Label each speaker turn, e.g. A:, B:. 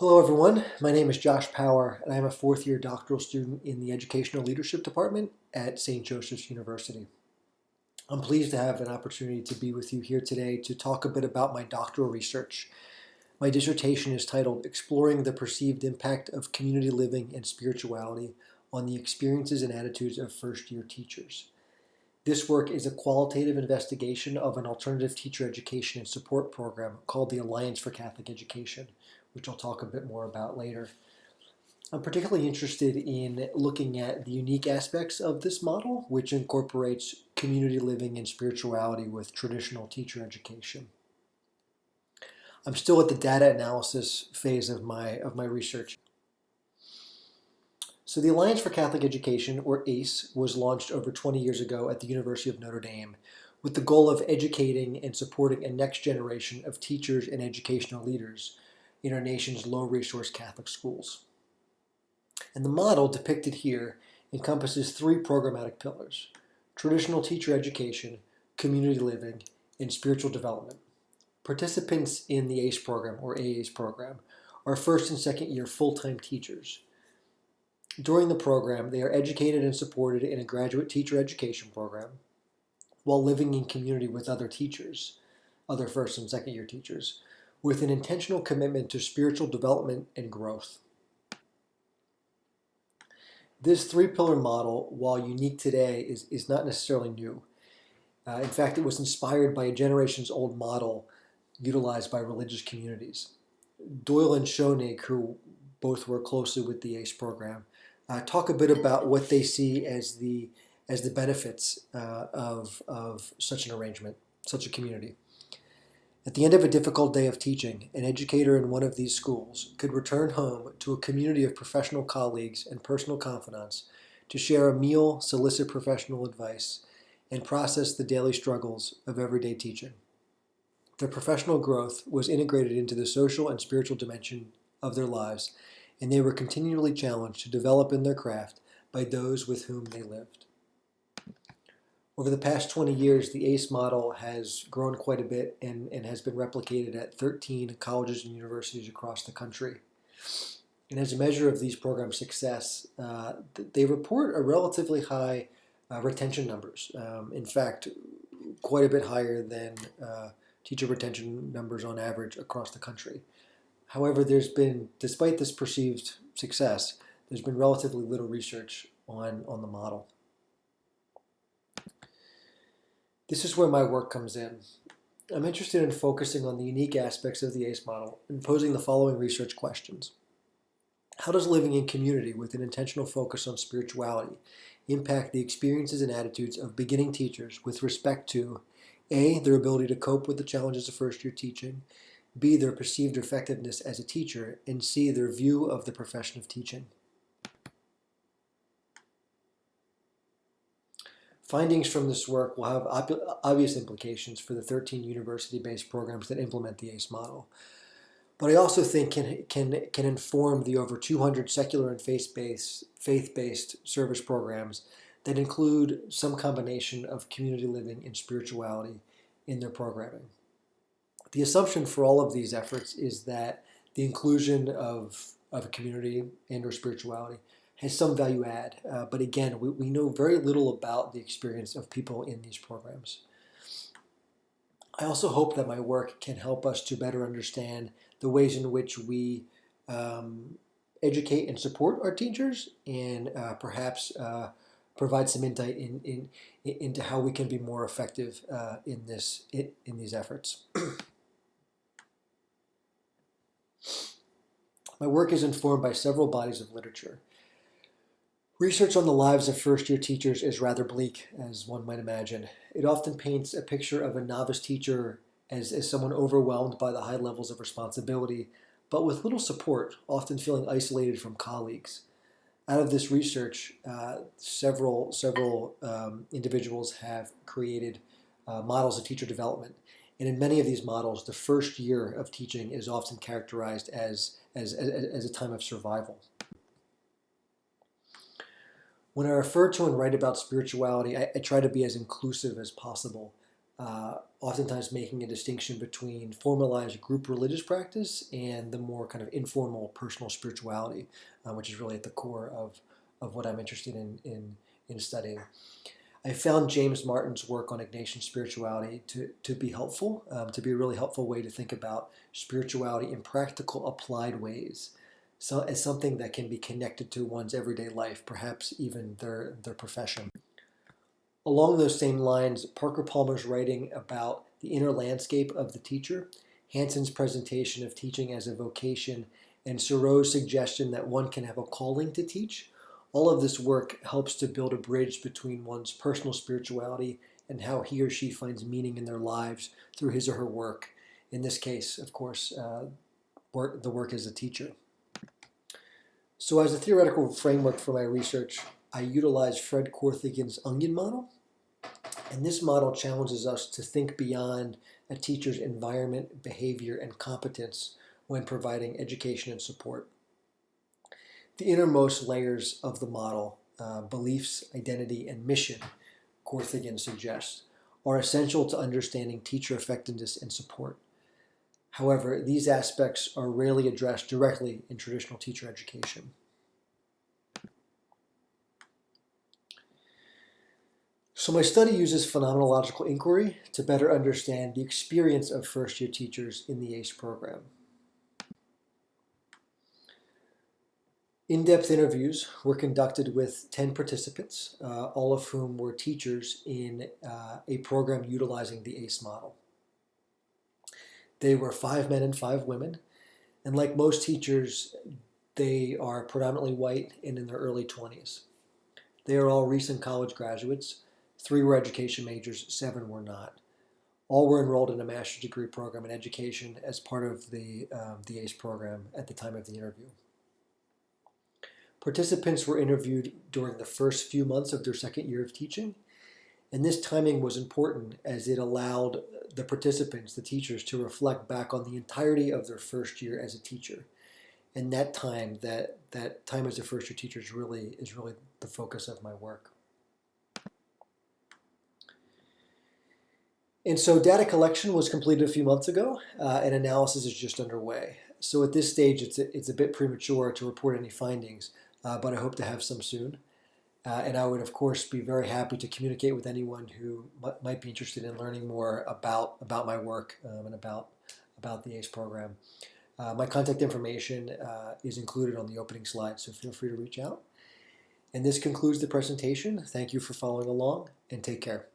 A: Hello everyone, my name is Josh Power and I am a fourth year doctoral student in the Educational Leadership Department at St. Joseph's University. I'm pleased to have an opportunity to be with you here today to talk a bit about my doctoral research. My dissertation is titled Exploring the Perceived Impact of Community Living and Spirituality on the Experiences and Attitudes of First Year Teachers. This work is a qualitative investigation of an alternative teacher education and support program called the Alliance for Catholic Education, which I'll talk a bit more about later. I'm particularly interested in looking at the unique aspects of this model, which incorporates community living and spirituality with traditional teacher education. I'm still at the data analysis phase of my research. So the Alliance for Catholic Education, or ACE, was launched over 20 years ago at the University of Notre Dame with the goal of educating and supporting a next generation of teachers and educational leaders in our nation's low-resource Catholic schools. And the model depicted here encompasses three programmatic pillars: traditional teacher education, community living, and spiritual development. Participants in the ACE program, or AA's program, are first and second year full-time teachers. During the program, they are educated and supported in a graduate teacher education program while living in community with other teachers, other first and second year teachers, with an intentional commitment to spiritual development and growth. This three-pillar model, while unique today, is not necessarily new. In fact, it was inspired by a generations-old model utilized by religious communities. Doyle and Schoenig, who both work closely with the ACE program, talk a bit about what they see as the benefits of such an arrangement, such a community. At the end of a difficult day of teaching, an educator in one of these schools could return home to a community of professional colleagues and personal confidants to share a meal, solicit professional advice, and process the daily struggles of everyday teaching. Their professional growth was integrated into the social and spiritual dimension of their lives, and they were continually challenged to develop in their craft by those with whom they lived. Over the past 20 years, the ACE model has grown quite a bit and has been replicated at 13 colleges and universities across the country. And as a measure of these programs' success, they report a relatively high retention numbers. In fact, quite a bit higher than teacher retention numbers on average across the country. However, despite this perceived success, there's been relatively little research on the model. This is where my work comes in. I'm interested in focusing on the unique aspects of the ACE model and posing the following research questions. How does living in community with an intentional focus on spirituality impact the experiences and attitudes of beginning teachers with respect to A, their ability to cope with the challenges of first-year teaching, B, their perceived effectiveness as a teacher, and C, their view of the profession of teaching? Findings from this work will have obvious implications for the 13 university-based programs that implement the ACE model. But I also think can inform the over 200 secular and faith-based service programs that include some combination of community living and spirituality in their programming. The assumption for all of these efforts is that the inclusion of a community and or spirituality has some value add, but again, we know very little about the experience of people in these programs. I also hope that my work can help us to better understand the ways in which we educate and support our teachers, and perhaps provide some insight into how we can be more effective in these efforts. My work is informed by several bodies of literature. Research on the lives of first-year teachers is rather bleak, as one might imagine. It often paints a picture of a novice teacher as someone overwhelmed by the high levels of responsibility, but with little support, often feeling isolated from colleagues. Out of this research, several individuals have created models of teacher development. And in many of these models, the first year of teaching is often characterized as a time of survival. When I refer to and write about spirituality, I try to be as inclusive as possible. oftentimes making a distinction between formalized group religious practice and the more kind of informal personal spirituality, which is really at the core of what I'm interested in studying. I found James Martin's work on Ignatian spirituality to be helpful, to be a really helpful way to think about spirituality in practical, applied ways, so as something that can be connected to one's everyday life, perhaps even their profession. Along those same lines, Parker Palmer's writing about the inner landscape of the teacher, Hanson's presentation of teaching as a vocation, and Thoreau's suggestion that one can have a calling to teach, all of this work helps to build a bridge between one's personal spirituality and how he or she finds meaning in their lives through his or her work. In this case, of course, the work as a teacher. So as a theoretical framework for my research, I utilized Fred Corrigan's onion model. And this model challenges us to think beyond a teacher's environment, behavior, and competence when providing education and support. The innermost layers of the model, beliefs, identity, and mission, Corrigan suggests, are essential to understanding teacher effectiveness and support. However, these aspects are rarely addressed directly in traditional teacher education. So my study uses phenomenological inquiry to better understand the experience of first-year teachers in the ACE program. In-depth interviews were conducted with 10 participants, all of whom were teachers in a program utilizing the ACE model. They were 5 men and 5 women, and like most teachers, they are predominantly white and in their early 20s. They are all recent college graduates. 3 were education majors, 7 were not. All were enrolled in a master's degree program in education as part of the ACE program at the time of the interview. Participants were interviewed during the first few months of their second year of teaching, and this timing was important as it allowed the participants, the teachers, to reflect back on the entirety of their first year as a teacher. And that time as a first year teacher is really the focus of my work. And so data collection was completed a few months ago, and analysis is just underway. So at this stage, it's a bit premature to report any findings, but I hope to have some soon. And I would, of course, be very happy to communicate with anyone who might be interested in learning more about my work and about the ACE program. My contact information is included on the opening slide, so feel free to reach out. And this concludes the presentation. Thank you for following along, and take care.